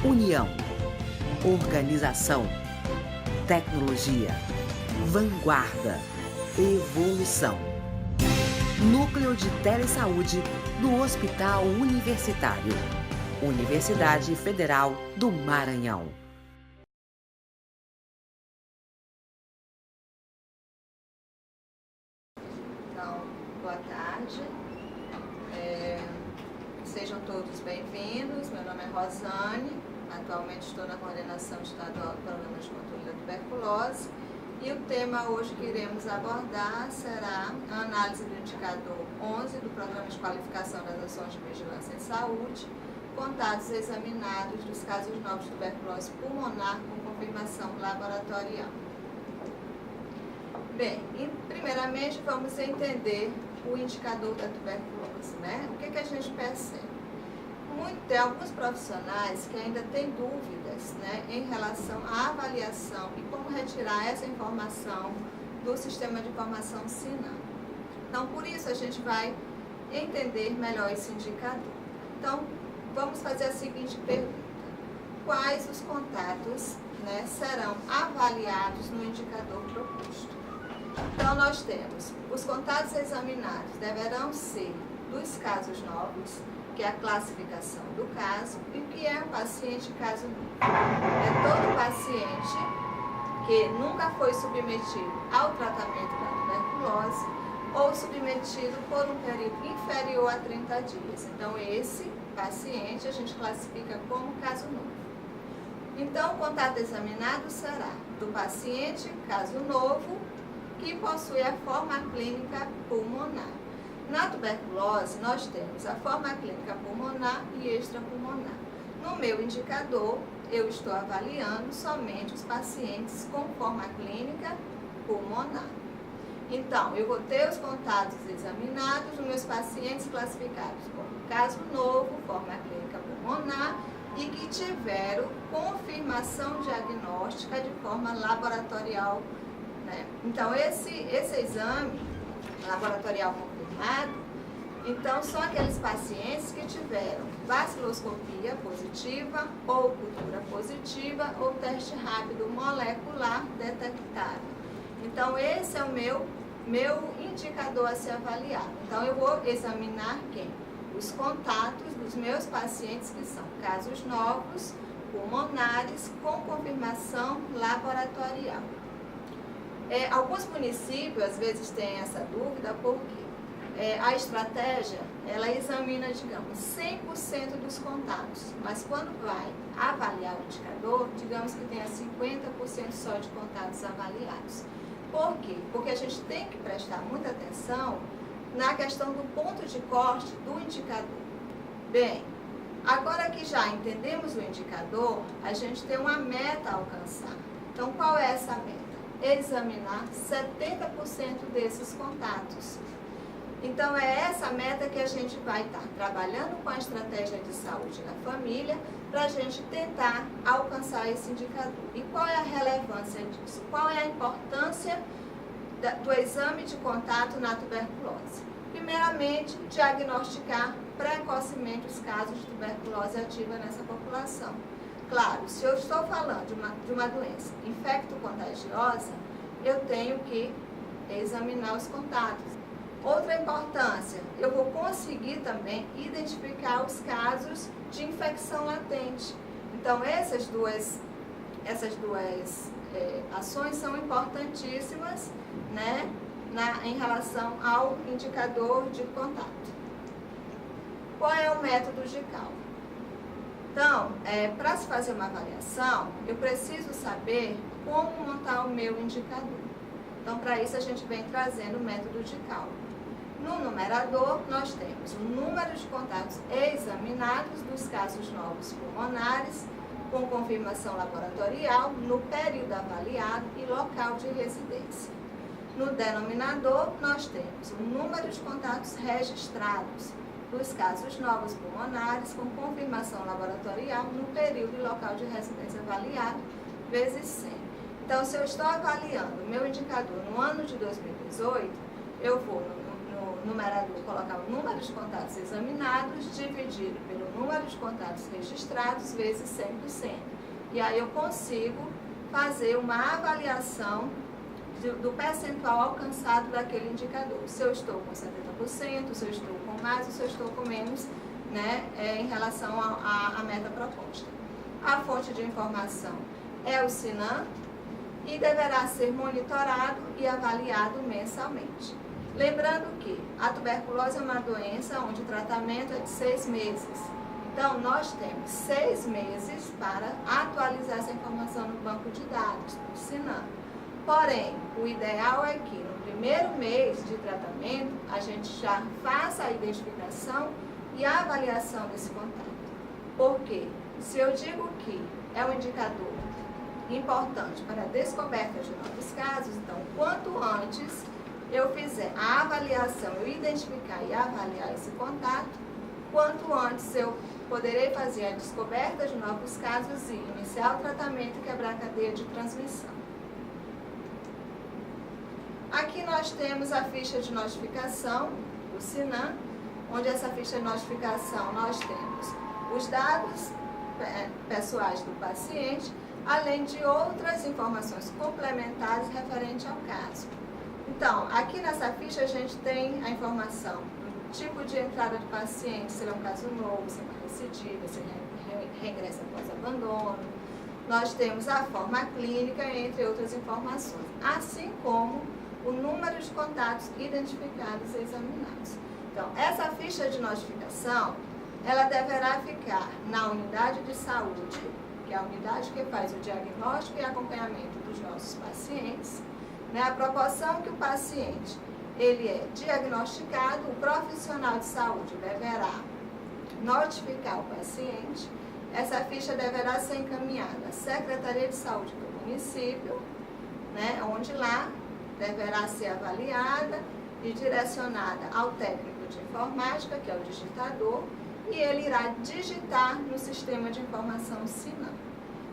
União, organização, tecnologia, vanguarda, evolução. Núcleo de Telesaúde do Hospital Universitário. Universidade Federal do Maranhão. Então, boa tarde. Sejam todos bem-vindos. Meu nome é Rosane. Atualmente estou na coordenação estadual do Programa de Controle da Tuberculose. E o tema hoje que iremos abordar será a análise do indicador 11 do Programa de Qualificação das Ações de Vigilância em Saúde, contatos examinados dos casos novos de tuberculose pulmonar com confirmação laboratorial. Bem, primeiramente vamos entender o indicador da tuberculose, né? O que a gente percebe? Tem alguns profissionais que ainda têm dúvidas, né, em relação à avaliação e como retirar essa informação do sistema de informação SINAM. Então, por isso a gente vai entender melhor esse indicador. Então, vamos fazer a seguinte pergunta: quais os contatos, né, serão avaliados no indicador proposto? Então, nós temos os contatos examinados deverão ser dos casos novos, que é a classificação do caso, e o que é um paciente caso novo. É todo paciente que nunca foi submetido ao tratamento da tuberculose ou submetido por um período inferior a 30 dias. Então, esse paciente a gente classifica como caso novo. Então, o contato examinado será do paciente caso novo que possui a forma clínica pulmonar. Na tuberculose, nós temos a forma clínica pulmonar e extrapulmonar. No meu indicador, eu estou avaliando somente os pacientes com forma clínica pulmonar. Então, eu vou ter os contatos examinados dos meus pacientes classificados como caso novo, forma clínica pulmonar e que tiveram confirmação diagnóstica de forma laboratorial, né? Então, esse exame laboratorial confirmado, então, são aqueles pacientes que tiveram vaciloscopia positiva ou cultura positiva ou teste rápido molecular detectado. Então, esse é o meu indicador a ser avaliado. Então, eu vou examinar quem? Os contatos dos meus pacientes que são casos novos, pulmonares, com confirmação laboratorial. Alguns municípios, às vezes, têm essa dúvida, porque a estratégia, ela examina, digamos, 100% dos contatos, mas quando vai avaliar o indicador, digamos que tenha 50% só de contatos avaliados. Por quê? Porque a gente tem que prestar muita atenção na questão do ponto de corte do indicador. Bem, agora que já entendemos o indicador, a gente tem uma meta a alcançar. Então, qual é essa meta? Examinar 70% desses contatos. Então, é essa meta que a gente vai estar trabalhando com a estratégia de saúde na família para a gente tentar alcançar esse indicador. E qual é a relevância disso? Qual é a importância do exame de contato na tuberculose? Primeiramente, diagnosticar precocemente os casos de tuberculose ativa nessa população. Claro, se eu estou falando de uma doença infecto-contagiosa, eu tenho que examinar os contatos. Outra importância, eu vou conseguir também identificar os casos de infecção latente. Então, essas duas ações são importantíssimas, né, em relação ao indicador de contato. Qual é o método de cálculo? Então, para se fazer uma avaliação, eu preciso saber como montar o meu indicador. Então, para isso, a gente vem trazendo o método de cálculo. No numerador, nós temos o número de contatos examinados dos casos novos pulmonares, com confirmação laboratorial, no período avaliado e local de residência. No denominador, nós temos o número de contatos registrados dos casos novos pulmonares, com confirmação laboratorial, no período e local de residência avaliado, vezes 100. Então, se eu estou avaliando o meu indicador no ano de 2018, eu vou no numerador colocar o número de contatos examinados dividido pelo número de contatos registrados vezes 100%. E aí eu consigo fazer uma avaliação do percentual alcançado daquele indicador. Se eu estou com 70%, se eu estou com mais ou se eu estou com menos, né, em relação à meta proposta. A fonte de informação é o SINAM e deverá ser monitorado e avaliado mensalmente. Lembrando que a tuberculose é uma doença onde o tratamento é de 6 meses. Então, nós temos 6 meses para atualizar essa informação no banco de dados, do SINAM. Porém, o ideal é que no primeiro mês de tratamento, a gente já faça a identificação e a avaliação desse contato. Porque, se eu digo que é um indicador importante para a descoberta de novos casos, então, quanto antes eu fizer a avaliação, eu identificar e avaliar esse contato, quanto antes eu poderei fazer a descoberta de novos casos e iniciar o tratamento e quebrar a cadeia de transmissão. Aqui nós temos a ficha de notificação, o SINAM, onde essa ficha de notificação nós temos os dados pessoais do paciente, além de outras informações complementares referentes ao caso. Então, aqui nessa ficha a gente tem a informação do tipo de entrada do paciente, se ele é um caso novo, se é uma recidiva, se ele regressa após abandono. Nós temos a forma clínica, entre outras informações, assim como o número de contatos identificados e examinados. Então, essa ficha de notificação, ela deverá ficar na unidade de saúde, que é a unidade que faz o diagnóstico e acompanhamento dos nossos pacientes, né? A proporção que o paciente ele é diagnosticado, o profissional de saúde deverá notificar o paciente. Essa ficha deverá ser encaminhada à Secretaria de Saúde do município, né? Onde lá deverá ser avaliada e direcionada ao técnico de informática, que é o digitador, e ele irá digitar no sistema de informação SINAM.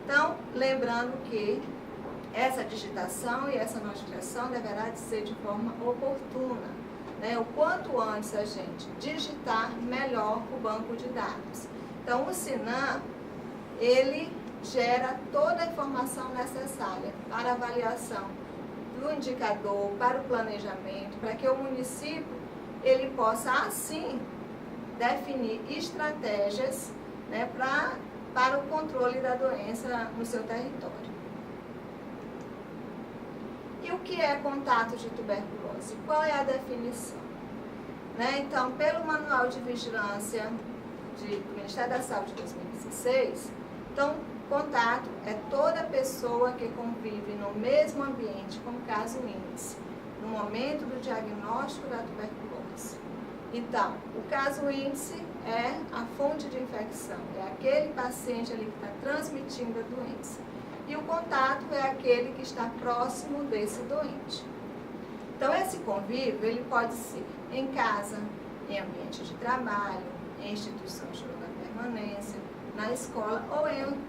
Então, lembrando que essa digitação e essa notificação deverá de ser de forma oportuna, né? O quanto antes a gente digitar, melhor o banco de dados. Então, o SINAM, ele gera toda a informação necessária para a avaliação do indicador, para o planejamento, para que o município ele possa, assim, definir estratégias, né, para o controle da doença no seu território. E o que é contato de tuberculose? Qual é a definição? Né? Então, pelo Manual de Vigilância do Ministério da Saúde de 2016, então, contato é toda pessoa que convive no mesmo ambiente com caso índice, no momento do diagnóstico da tuberculose. Então, o caso índice é a fonte de infecção, é aquele paciente ali que está transmitindo a doença. E o contato é aquele que está próximo desse doente. Então, esse convívio, ele pode ser em casa, em ambiente de trabalho, em instituições de longa permanência, na escola ou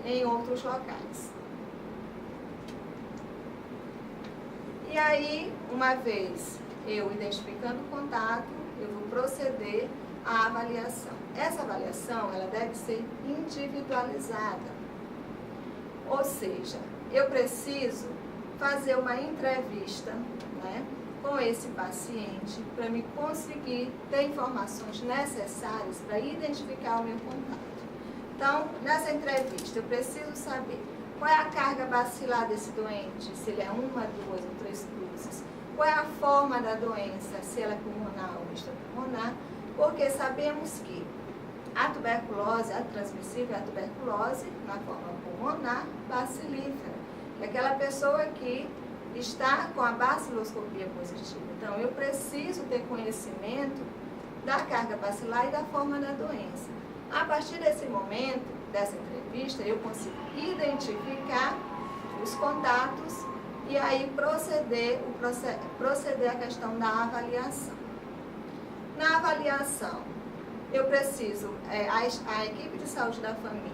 em outros locais. E aí, uma vez eu identificando o contato, eu vou proceder à avaliação. Essa avaliação, ela deve ser individualizada. Ou seja, eu preciso fazer uma entrevista, né, com esse paciente para me conseguir ter informações necessárias para identificar o meu contato. Então, nessa entrevista, eu preciso saber qual é a carga bacilar desse doente, se ele é 1, 2 ou 3 cruzes, qual é a forma da doença, se ela é pulmonar ou extrapulmonar, porque sabemos que a tuberculose, a transmissível é a tuberculose na forma pulmonar bacilífera, que é aquela pessoa que está com a baciloscopia positiva. Então, eu preciso ter conhecimento da carga bacilar e da forma da doença. A partir desse momento, dessa entrevista, eu consigo identificar os contatos e aí proceder à questão da avaliação. Na avaliação, eu preciso, a equipe de saúde da família,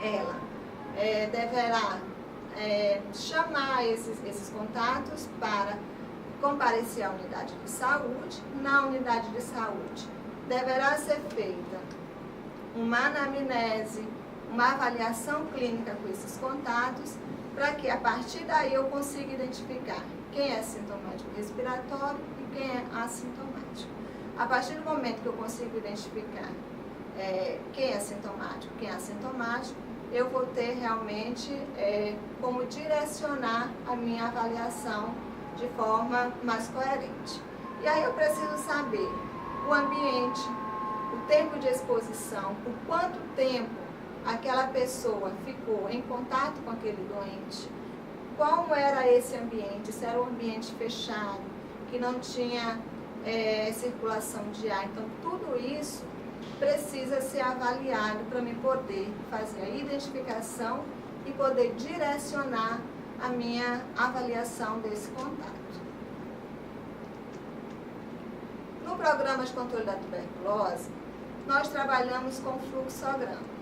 ela deverá chamar esses contatos para comparecer à unidade de saúde. Na unidade de saúde deverá ser feita uma anamnese, uma avaliação clínica com esses contatos, para que a partir daí eu consiga identificar quem é sintomático respiratório e quem é assintomático. A partir do momento que eu consigo identificar quem é sintomático, quem é assintomático, eu vou ter realmente como direcionar a minha avaliação de forma mais coerente. E aí eu preciso saber o ambiente, o tempo de exposição, por quanto tempo aquela pessoa ficou em contato com aquele doente, como era esse ambiente, se era um ambiente fechado, que não tinha circulação de ar. Então, tudo isso precisa ser avaliado para me poder fazer a identificação e poder direcionar a minha avaliação desse contato. No programa de controle da tuberculose, nós trabalhamos com fluxograma.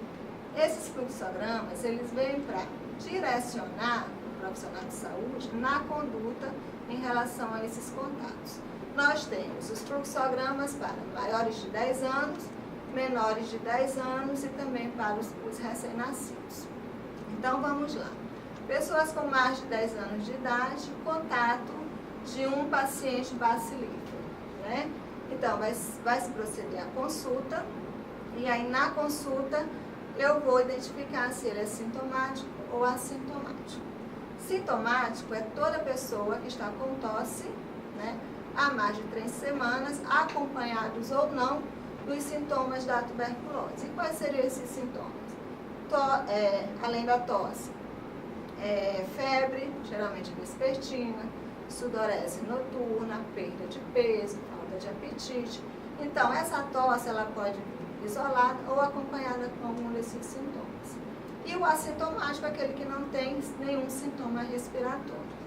Esses fluxogramas, eles vêm para direcionar o profissional de saúde na conduta em relação a esses contatos. Nós temos os fluxogramas para maiores de 10 anos, menores de 10 anos e também para os recém-nascidos. Então, vamos lá. Pessoas com mais de 10 anos de idade, contato de um paciente bacilífero, né? Então, vai se proceder à consulta, e aí na consulta eu vou identificar se ele é sintomático ou assintomático. Sintomático é toda pessoa que está com tosse, né, há mais de 3 semanas, acompanhados ou não dos sintomas da tuberculose. E quais seriam esses sintomas? Além da tosse, febre, geralmente vespertina, sudorese noturna, perda de peso, falta de apetite. Então, essa tosse ela pode vir isolada ou acompanhada com algum desses sintomas. E o assintomático é aquele que não tem nenhum sintoma respiratório.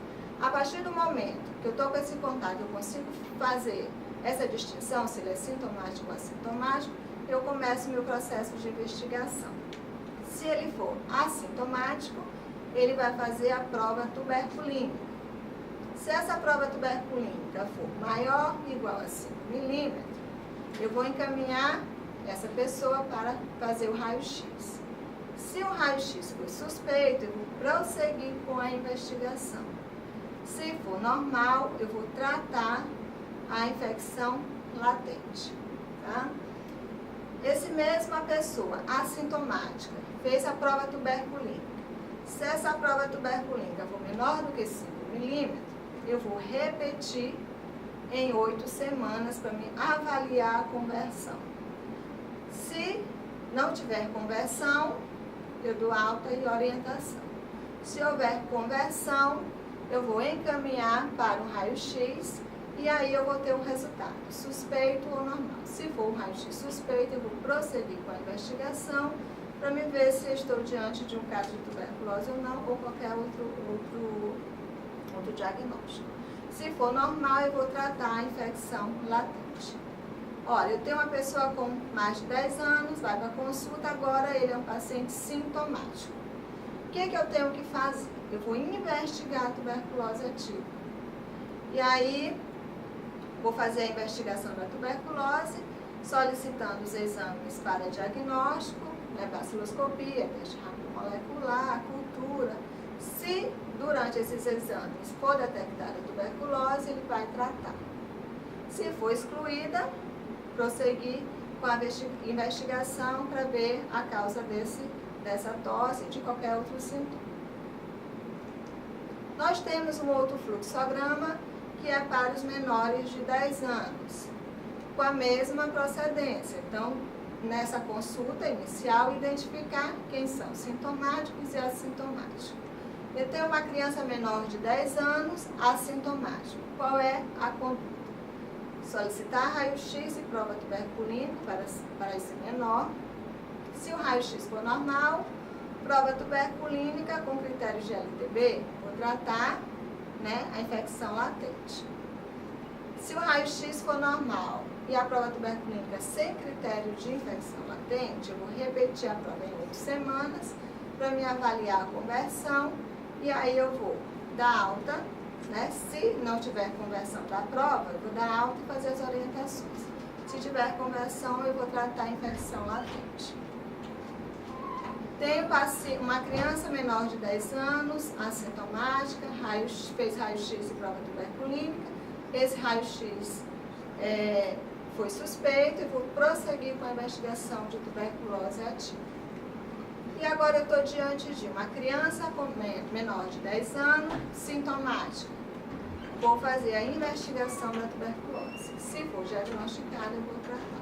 A partir do momento que eu estou com esse contato, eu consigo fazer essa distinção, se ele é sintomático ou assintomático, eu começo o meu processo de investigação. Se ele for assintomático, ele vai fazer a prova tuberculínica. Se essa prova tuberculínica for maior ou igual a 5 milímetros, eu vou encaminhar essa pessoa para fazer o raio-x. Se o raio-x for suspeito, eu vou prosseguir com a investigação. Se for normal, eu vou tratar a infecção latente. Tá? Esse mesma pessoa assintomática fez a prova tuberculínica. Se essa prova tuberculínica for menor do que 5 milímetros, eu vou repetir em 8 semanas para me avaliar a conversão. Se não tiver conversão, eu dou alta e orientação. Se houver conversão, eu vou encaminhar para o raio-x e aí eu vou ter um resultado, suspeito ou normal. Se for um raio-x suspeito, eu vou prosseguir com a investigação para me ver se eu estou diante de um caso de tuberculose ou não, ou qualquer outro diagnóstico. Se for normal, eu vou tratar a infecção latente. Olha, eu tenho uma pessoa com mais de 10 anos, vai para a consulta, agora ele é um paciente sintomático. O que eu tenho que fazer? Eu vou investigar a tuberculose ativa. E aí, vou fazer a investigação da tuberculose, solicitando os exames para diagnóstico, baciloscopia, teste rápido molecular, cultura. Se durante esses exames for detectada a tuberculose, ele vai tratar. Se for excluída, prosseguir com a investigação para ver a causa dessa tosse e de qualquer outro sintoma. Nós temos um outro fluxograma que é para os menores de 10 anos, com a mesma procedência. Então, nessa consulta inicial, identificar quem são sintomáticos e assintomáticos. Eu tenho uma criança menor de 10 anos, assintomático. Qual é a conduta? Solicitar raio-x e prova tuberculínica para esse menor. Se o raio-x for normal, prova tuberculínica com critérios de LTB, vou tratar, a infecção latente. Se o raio-x for normal e a prova tuberculínica sem critério de infecção latente, eu vou repetir a prova em 8 semanas para me avaliar a conversão e aí eu vou dar alta né? Se não tiver conversão da prova, eu vou dar alta e fazer as orientações. Se tiver conversão, eu vou tratar a infecção latente. Tenho uma criança menor de 10 anos, assintomática, fez raio-x e prova tuberculínica. Esse raio-x foi suspeito e vou prosseguir com a investigação de tuberculose ativa. E agora eu estou diante de uma criança menor de 10 anos, sintomática. Vou fazer a investigação da tuberculose. Se for diagnosticada, eu vou tratar.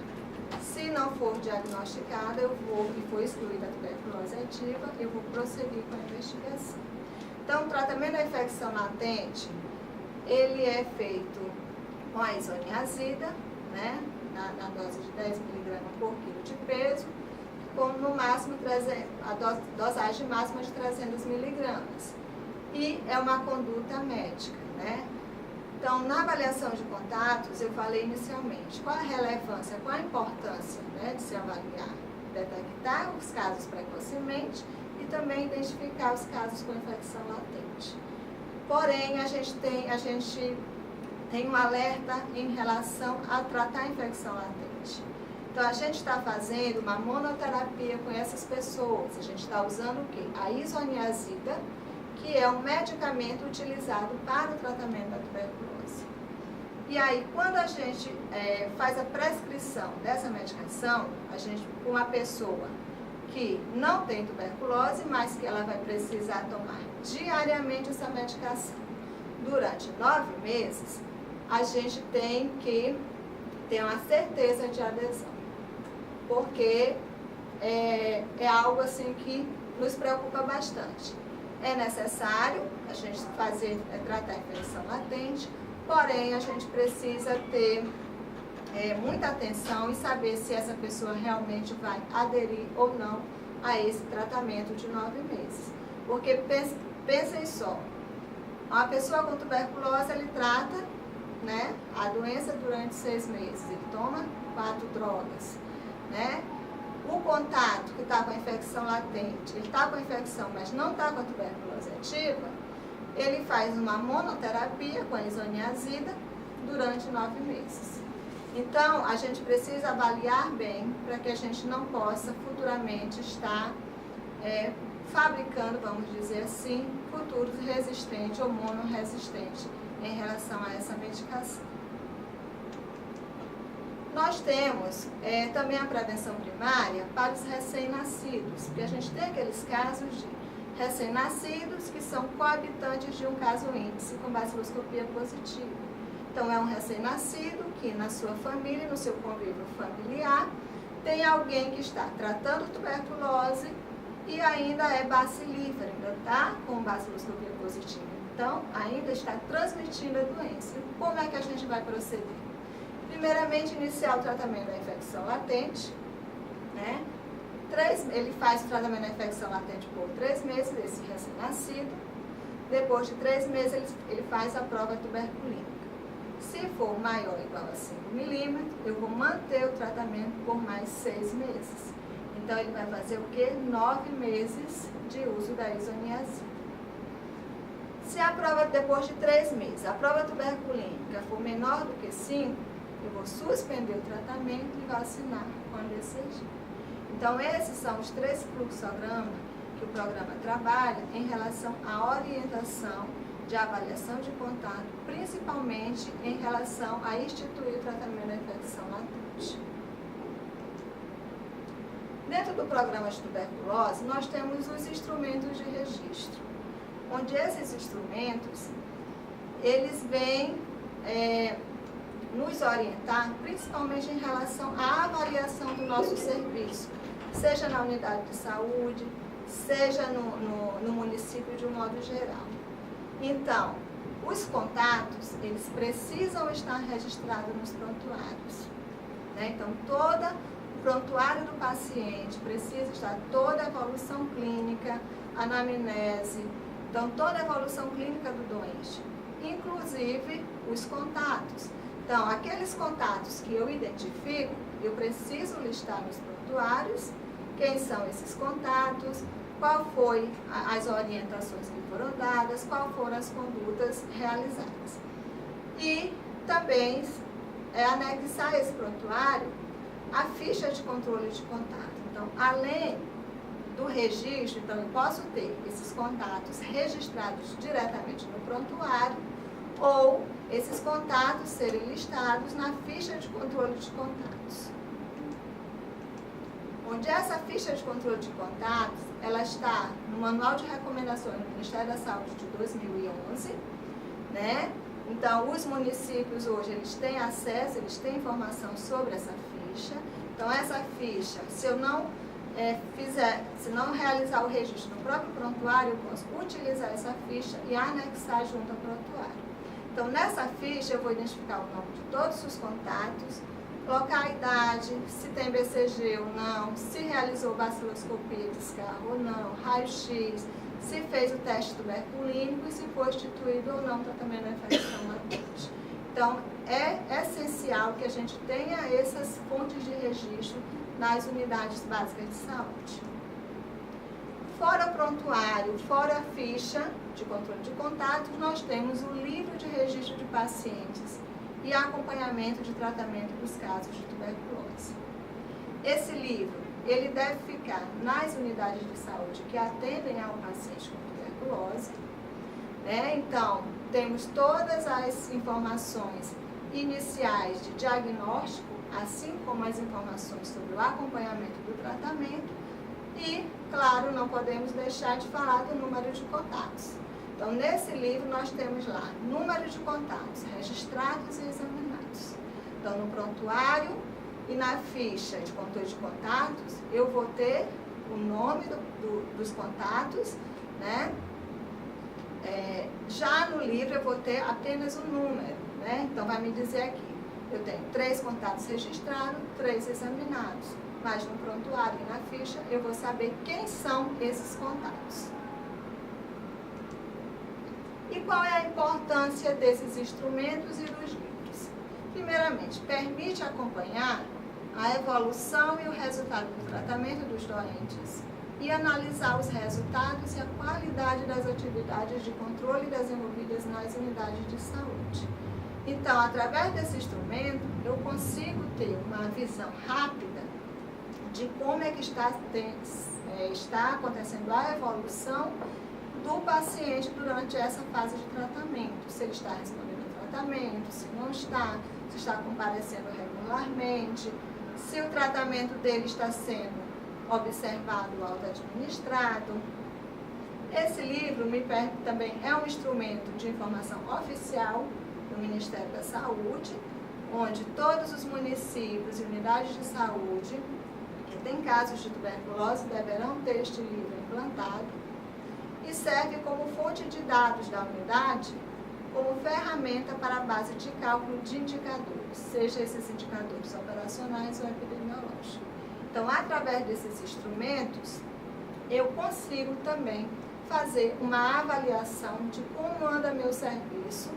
Se não for diagnosticada, e for excluída a tuberculose ativa, eu vou prosseguir com a investigação. Então, o tratamento da infecção latente, ele é feito com a isoniazida, né, na dose de 10 mg por quilo de peso, com no máximo a dosagem máxima de 300 mg. E é uma conduta médica, né? Então, na avaliação de contatos, eu falei inicialmente qual a relevância, qual a importância, né, de se avaliar, detectar os casos precocemente e também identificar os casos com infecção latente. Porém, a gente tem um alerta em relação a tratar a infecção latente. Então, a gente está fazendo uma monoterapia com essas pessoas. A gente está usando o quê? A isoniazida, que é um medicamento utilizado para o tratamento da tuberculose. E aí, quando a gente faz a prescrição dessa medicação, com uma pessoa que não tem tuberculose, mas que ela vai precisar tomar diariamente essa medicação durante 9 meses, a gente tem que ter uma certeza de adesão, porque é algo assim que nos preocupa bastante. É necessário a gente tratar a infecção latente, porém a gente precisa ter muita atenção e saber se essa pessoa realmente vai aderir ou não a esse tratamento de 9 meses. Porque pensem só, uma pessoa com tuberculose, ele trata, né, a doença durante 6 meses, ele toma 4 drogas, né? O contato que está com a infecção latente, ele está com a infecção, mas não está com a tuberculose ativa, ele faz uma monoterapia com a isoniazida durante 9 meses. Então, a gente precisa avaliar bem para que a gente não possa futuramente estar fabricando, vamos dizer assim, futuros resistentes ou monoresistentes em relação a essa medicação. Nós temos também a prevenção primária para os recém-nascidos, porque a gente tem aqueles casos de recém-nascidos que são coabitantes de um caso índice com baciloscopia positiva. Então, é um recém-nascido que na sua família, no seu convívio familiar, tem alguém que está tratando tuberculose e ainda é bacilífero, ainda está com baciloscopia positiva. Então, ainda está transmitindo a doença. Como é que a gente vai proceder? Primeiramente, iniciar o tratamento da infecção latente, né? Ele faz o tratamento da infecção latente por 3 meses, esse recém-nascido. Depois de 3 meses, ele faz a prova tuberculínica. Se for maior ou igual a 5 milímetros, eu vou manter o tratamento por mais 6 meses. Então, ele vai fazer o quê? 9 meses de uso da isoniazida. Se a prova, depois de 3 meses, a prova tuberculínica for menor do que 5, eu vou suspender o tratamento e vacinar quando exigir. Então, esses são os 3 fluxogramas que o programa trabalha em relação à orientação de avaliação de contato, principalmente em relação a instituir o tratamento da infecção latente. Dentro do programa de tuberculose, nós temos os instrumentos de registro, onde esses instrumentos, eles vêm nos orientar, principalmente em relação à avaliação do nosso serviço, seja na unidade de saúde, seja no município de um modo geral. Então, os contatos, eles precisam estar registrados nos prontuários, né? Então, todo o prontuário do paciente precisa estar toda a evolução clínica, anamnese, então toda a evolução clínica do doente, inclusive os contatos. Então, aqueles contatos que eu identifico, eu preciso listar nos prontuários quem são esses contatos, qual foi as orientações que foram dadas, qual foram as condutas realizadas. E também anexar esse prontuário a ficha de controle de contato. Então, além do registro, então eu posso ter esses contatos registrados diretamente no prontuário ou esses contatos serem listados na ficha de controle de contatos. Onde essa ficha de controle de contatos, ela está no Manual de Recomendações do Ministério da Saúde de 2011, né? Então, os municípios hoje, eles têm acesso, eles têm informação sobre essa ficha. Então, essa ficha, se eu não se não realizar o registro no próprio prontuário, eu posso utilizar essa ficha e anexar junto ao prontuário. Então, nessa ficha, eu vou identificar o nome de todos os contatos, colocar a idade, se tem BCG ou não, se realizou baciloscopia de escarro ou não, raio-x, se fez o teste tuberculínico e se foi instituído ou não tratamento da infecção latente. Então, é essencial que a gente tenha essas fontes de registro nas unidades básicas de saúde. Fora o prontuário, fora a ficha de controle de contatos, nós temos o livro de registro de pacientes e acompanhamento de tratamento dos casos de tuberculose. Esse livro, ele deve ficar nas unidades de saúde que atendem ao paciente com tuberculose, né? Então, temos todas as informações iniciais de diagnóstico, assim como as informações sobre o acompanhamento do tratamento e, claro, não podemos deixar de falar do número de contatos. Então, nesse livro, nós temos lá número de contatos registrados e examinados. Então, no prontuário e na ficha de controle de contatos, eu vou ter o nome dos contatos, né? Já no livro, eu vou ter apenas o número, né? Então, vai me dizer aqui, eu tenho 3 contatos registrados, 3 examinados. Mas no prontuário e na ficha, eu vou saber quem são esses contatos. E qual é a importância desses instrumentos e dos livros? Primeiramente, permite acompanhar a evolução e o resultado do tratamento dos doentes e analisar os resultados e a qualidade das atividades de controle desenvolvidas nas unidades de saúde. Então, através desse instrumento, eu consigo ter uma visão rápida de como é que está acontecendo a evolução do paciente durante essa fase de tratamento. Se ele está respondendo ao tratamento, se não está, se está comparecendo regularmente, se o tratamento dele está sendo observado ou auto-administrado. Esse livro também é um instrumento de informação oficial do Ministério da Saúde, onde todos os municípios e unidades de saúde que têm casos de tuberculose deverão ter este livro implantado e serve como fonte de dados da unidade, como ferramenta para a base de cálculo de indicadores, seja esses indicadores operacionais ou epidemiológicos. Então, através desses instrumentos, eu consigo também fazer uma avaliação de como anda meu serviço,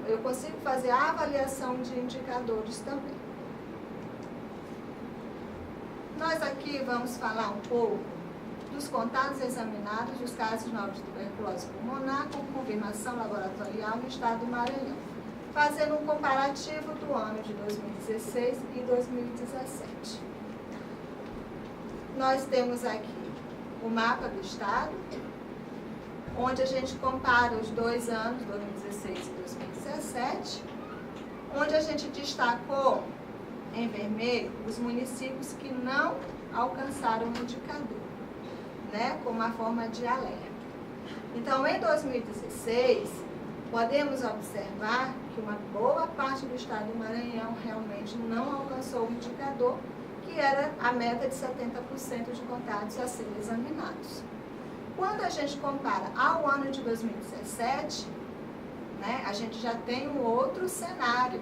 eu consigo fazer a avaliação de indicadores também. Nós aqui vamos falar um pouco dos contatos examinados dos casos novos de tuberculose pulmonar com confirmação laboratorial no estado do Maranhão, fazendo um comparativo do ano de 2016 e 2017. Nós temos aqui o mapa do estado, onde a gente compara os 2 anos, 2016 e 2017, onde a gente destacou em vermelho os municípios que não alcançaram o indicador, né, como uma forma de alerta. Então, em 2016, podemos observar que uma boa parte do estado do Maranhão realmente não alcançou o indicador, que era a meta de 70% de contatos a serem examinados. Quando a gente compara ao ano de 2017, né, a gente já tem um outro cenário,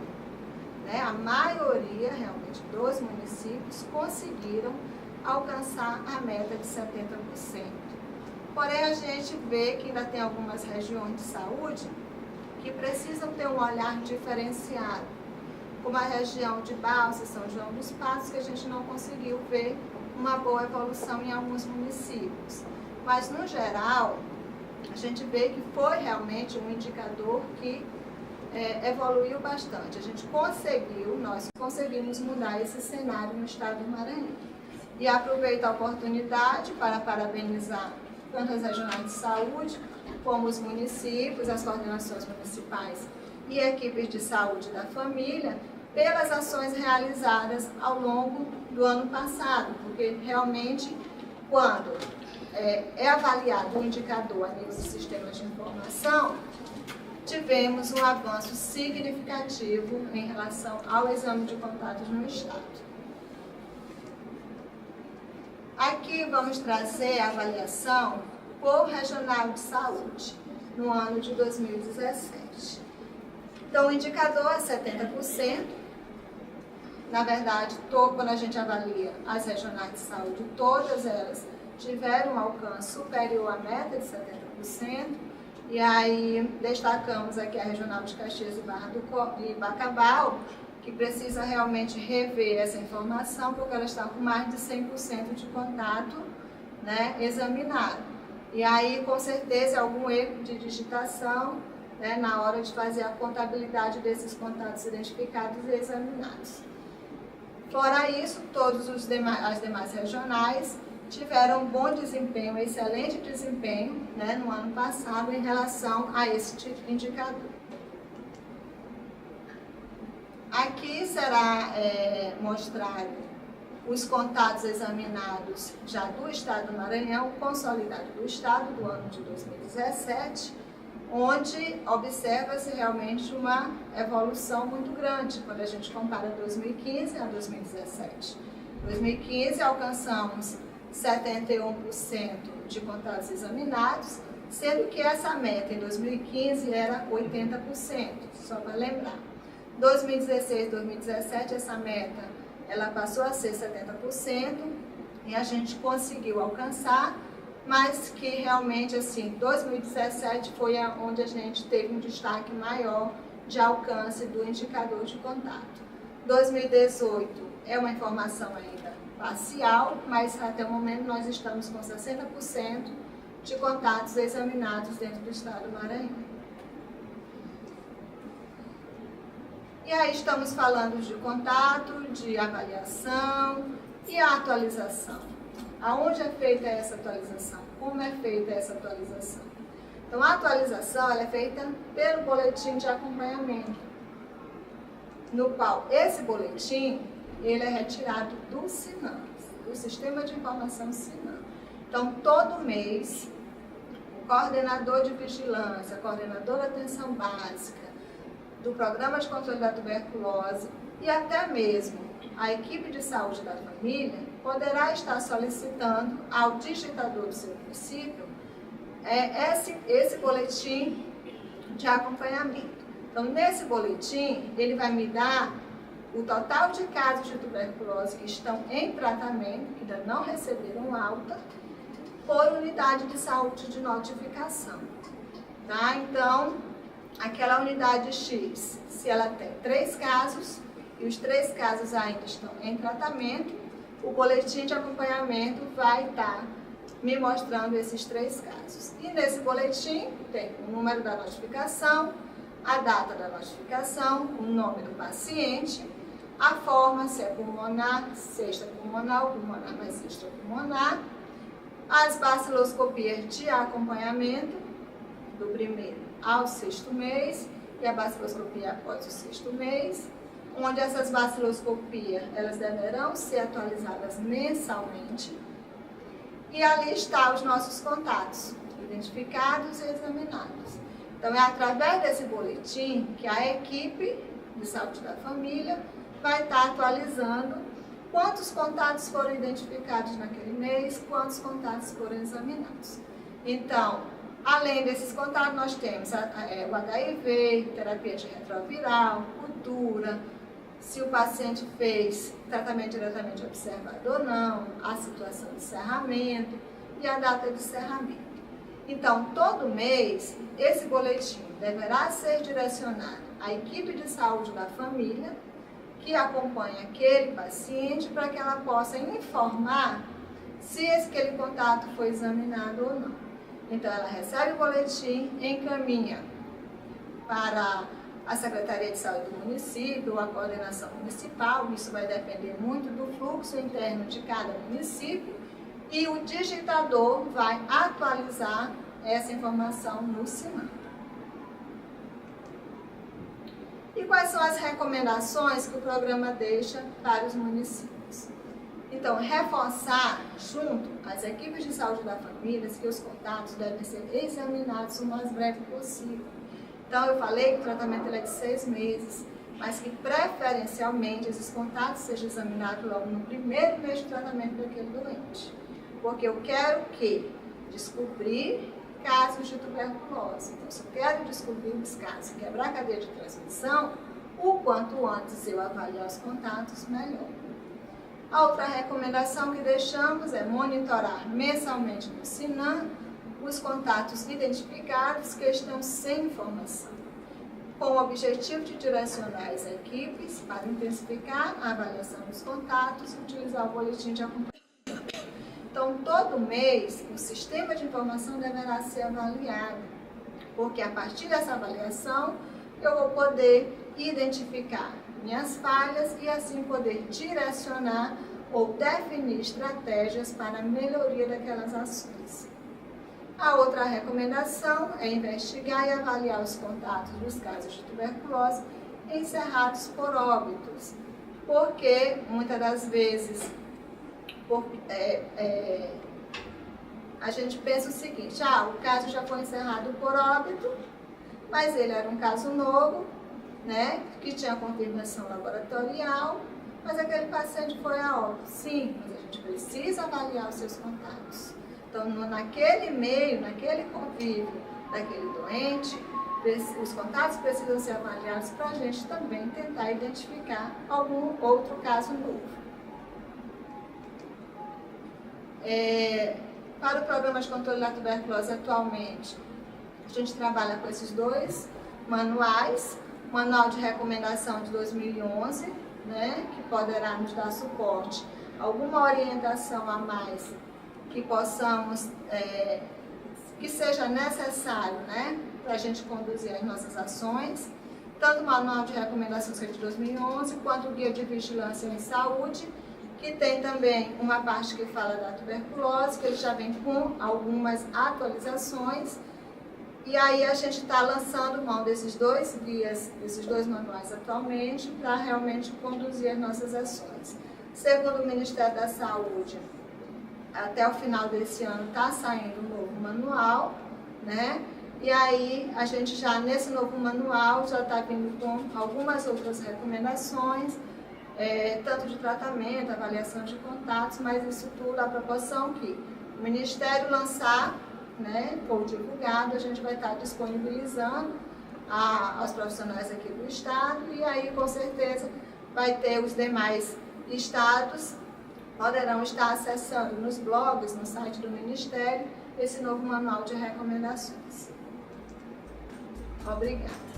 né? A maioria, realmente, dos municípios conseguiram alcançar a meta de 70%. Porém, a gente vê que ainda tem algumas regiões de saúde que precisam ter um olhar diferenciado, como a região de Balsas, São João dos Passos, que a gente não conseguiu ver uma boa evolução em alguns municípios. mas no geral a gente vê que foi realmente um indicador que evoluiu bastante. Nós conseguimos mudar esse cenário no estado do Maranhão. E aproveito a oportunidade para parabenizar tanto as regionais de saúde, como os municípios, as coordenações municipais e equipes de saúde da família, pelas ações realizadas ao longo do ano passado, porque realmente, quando é avaliado o indicador a nível do sistema de informação, tivemos um avanço significativo em relação ao exame de contatos no estado. Aqui vamos trazer a avaliação por regional de saúde no ano de 2017. Então, o indicador é 70%. Na verdade, quando a gente avalia as regionais de saúde, todas elas tiveram um alcance superior à meta de 70%. E aí, destacamos aqui a regional de Caxias e Bacabal, que precisa realmente rever essa informação, porque ela está com mais de 100% de contato, né, examinado. E aí, com certeza, algum erro de digitação, né, na hora de fazer a contabilidade desses contatos identificados e examinados. Fora isso, as demais regionais tiveram bom desempenho, excelente desempenho, né, no ano passado em relação a esse indicador. Aqui será mostrado os contatos examinados já do Estado do Maranhão, consolidado do Estado do ano de 2017, onde observa-se realmente uma evolução muito grande quando a gente compara 2015 a 2017. Em 2015 alcançamos 71% de contatos examinados, sendo que essa meta em 2015 era 80%, só para lembrar. 2016, 2017, essa meta ela passou a ser 70% e a gente conseguiu alcançar, mas que realmente, assim, 2017 foi onde a gente teve um destaque maior de alcance do indicador de contato. 2018 é uma informação ainda parcial, mas até o momento nós estamos com 60% de contatos examinados dentro do estado do Maranhão. E aí estamos falando de contato, de avaliação e a atualização. Aonde é feita essa atualização? Como é feita essa atualização? Então, a atualização ela é feita pelo boletim de acompanhamento, no qual esse boletim ele é retirado do SINAM, do Sistema de Informação SINAM. Então, todo mês, o coordenador de vigilância, coordenador de atenção básica, do Programa de Controle da Tuberculose e até mesmo a equipe de saúde da família poderá estar solicitando ao digitador do seu município esse boletim de acompanhamento. Então, nesse boletim, ele vai me dar o total de casos de tuberculose que estão em tratamento, que ainda não receberam alta, por unidade de saúde de notificação. Tá? Então, aquela unidade X, se ela tem 3 casos, e os 3 casos ainda estão em tratamento, o boletim de acompanhamento vai estar me mostrando esses 3 casos. E nesse boletim tem o número da notificação, a data da notificação, o nome do paciente, a forma, se é pulmonar, se é extrapulmonar, pulmonar mais extrapulmonar, as baciloscopias de acompanhamento do primeiro ao 6º mês e a baciloscopia após o 6º mês, onde essas baciloscopias elas deverão ser atualizadas mensalmente. E ali estão os nossos contatos, identificados e examinados. Então, é através desse boletim que a equipe de saúde da família vai estar atualizando quantos contatos foram identificados naquele mês, quantos contatos foram examinados. Então, além desses contatos, nós temos o HIV, terapia de retroviral, cultura, se o paciente fez tratamento diretamente observado ou não, a situação de encerramento e a data de encerramento. Então, todo mês, esse boletim deverá ser direcionado à equipe de saúde da família, que acompanha aquele paciente, para que ela possa informar se aquele contato foi examinado ou não. Então, ela recebe o boletim, encaminha para a Secretaria de Saúde do município ou a coordenação municipal. Isso vai depender muito do fluxo interno de cada município, e o digitador vai atualizar essa informação no SINAM. E quais são as recomendações que o programa deixa para os municípios? Então, reforçar junto às equipes de saúde da família que os contatos devem ser examinados o mais breve possível. Então, eu falei que o tratamento é de 6 meses, mas que preferencialmente esses contatos sejam examinados logo no primeiro mês de tratamento daquele doente. Porque eu quero descobrir casos de tuberculose. Então, se eu quero descobrir os casos e quebrar a cadeia de transmissão, o quanto antes eu avaliar os contatos, melhor. A outra recomendação que deixamos é monitorar mensalmente no SINAM os contatos identificados que estão sem informação, com o objetivo de direcionar as equipes para intensificar a avaliação dos contatos e utilizar o boletim de acompanhamento. Então, todo mês, o sistema de informação deverá ser avaliado, porque a partir dessa avaliação, eu vou poder identificar minhas falhas e assim poder direcionar ou definir estratégias para a melhoria daquelas ações. A outra recomendação é investigar e avaliar os contatos dos casos de tuberculose encerrados por óbitos, porque muitas das vezes a gente pensa o seguinte: o caso já foi encerrado por óbito, mas ele era um caso novo, né, que tinha confirmação laboratorial, mas aquele paciente foi a óbito. Sim, mas a gente precisa avaliar os seus contatos. Então, naquele meio, naquele convívio daquele doente, os contatos precisam ser avaliados para a gente também tentar identificar algum outro caso novo. Para o programa de controle da tuberculose atualmente, a gente trabalha com esses 2 manuais, o Manual de Recomendação de 2011, né, que poderá nos dar suporte, alguma orientação a mais que possamos, que seja necessário, né, para a gente conduzir as nossas ações, tanto o Manual de Recomendações que é de 2011, quanto o Guia de Vigilância em Saúde, que tem também uma parte que fala da tuberculose, que ele já vem com algumas atualizações. E aí a gente está lançando mão desses 2 guias, desses 2 manuais atualmente, para realmente conduzir as nossas ações. Segundo o Ministério da Saúde, até o final desse ano está saindo um novo manual, né? E aí a gente já nesse novo manual já está vindo com algumas outras recomendações, tanto de tratamento, avaliação de contatos, mas isso tudo à proporção que o Ministério lançar, né, for divulgado, a gente vai estar disponibilizando aos profissionais aqui do Estado, e aí com certeza vai ter os demais estados, poderão estar acessando nos blogs, no site do Ministério, esse novo manual de recomendações. Obrigada.